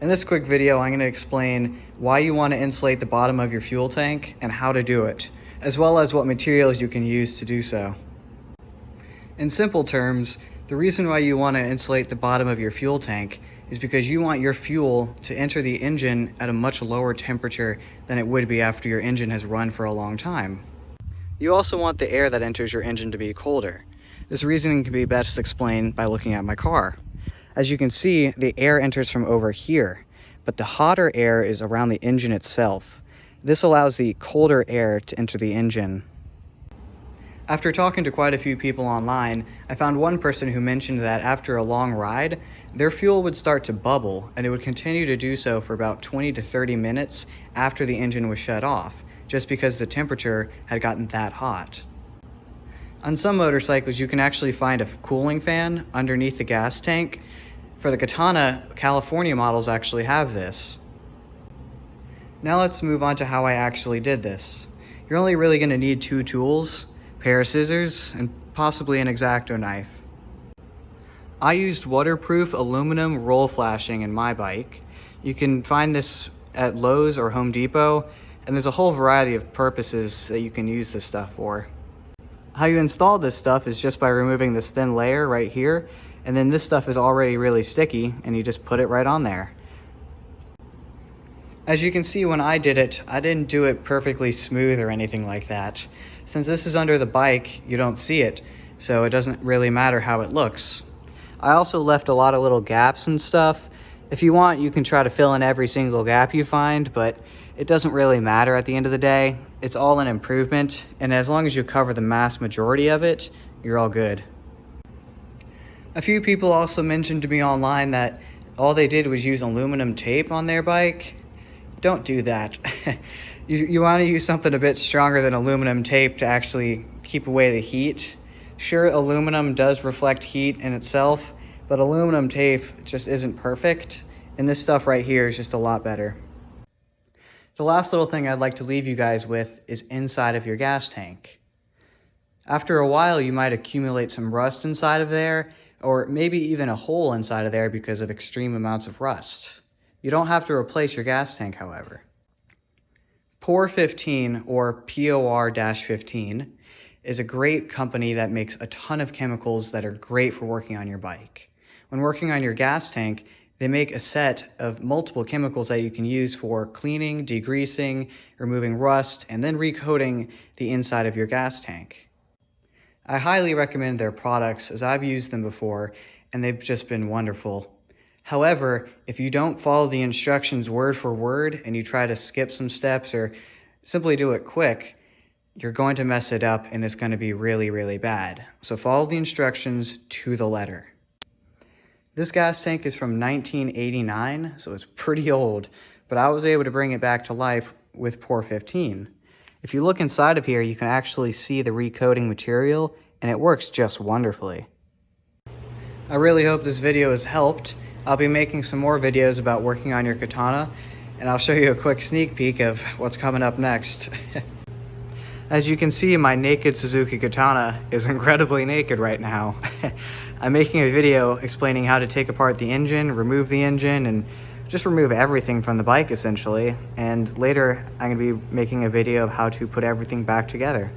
In this quick video, I'm going to explain why you want to insulate the bottom of your fuel tank and how to do it, as well as what materials you can use to do so. In simple terms, the reason why you want to insulate the bottom of your fuel tank is because you want your fuel to enter the engine at a much lower temperature than it would be after your engine has run for a long time. You also want the air that enters your engine to be colder. This reasoning can be best explained by looking at my car. As you can see, the air enters from over here, but the hotter air is around the engine itself. This allows the colder air to enter the engine. After talking to quite a few people online, I found one person who mentioned that after a long ride, their fuel would start to bubble, and it would continue to do so for about 20 to 30 minutes after the engine was shut off, just because the temperature had gotten that hot. On some motorcycles, you can actually find a cooling fan underneath the gas tank. For the Katana, California models actually have this. Now let's move on to how I actually did this. You're only really going to need two tools, a pair of scissors, and possibly an X-Acto knife. I used waterproof aluminum roll flashing in my bike. You can find this at Lowe's or Home Depot, and there's a whole variety of purposes that you can use this stuff for. How you install this stuff is just by removing this thin layer right here, and then this stuff is already really sticky, and you just put it right on there. As you can see, when I did it, I didn't do it perfectly smooth or anything like that. Since this is under the bike, you don't see it, so it doesn't really matter how it looks. I also left a lot of little gaps and stuff. If you want, you can try to fill in every single gap you find, but it doesn't really matter at the end of the day. It's all an improvement, and as long as you cover the mass majority of it, you're all good. A few people also mentioned to me online that all they did was use aluminum tape on their bike. Don't do that. You want to use something a bit stronger than aluminum tape to actually keep away the heat. Sure, aluminum does reflect heat in itself, but aluminum tape just isn't perfect, and this stuff right here is just a lot better. The last little thing I'd like to leave you guys with is inside of your gas tank. After a while, you might accumulate some rust inside of there, or maybe even a hole inside of there because of extreme amounts of rust. You don't have to replace your gas tank, however. POR-15, or POR-15, is a great company that makes a ton of chemicals that are great for working on your bike. When working on your gas tank, they make a set of multiple chemicals that you can use for cleaning, degreasing, removing rust, and then recoating the inside of your gas tank. I highly recommend their products as I've used them before, and they've just been wonderful. However, if you don't follow the instructions word for word and you try to skip some steps or simply do it quick, you're going to mess it up and it's going to be really, really bad. So follow the instructions to the letter. This gas tank is from 1989, so it's pretty old, but I was able to bring it back to life with POR-15. If you look inside of here, you can actually see the recoating material, and it works just wonderfully. I really hope this video has helped. I'll be making some more videos about working on your Katana, and I'll show you a quick sneak peek of what's coming up next. As you can see, my naked Suzuki Katana is incredibly naked right now. I'm making a video explaining how to take apart the engine, remove the engine, and just remove everything from the bike essentially. And later, I'm going to be making a video of how to put everything back together.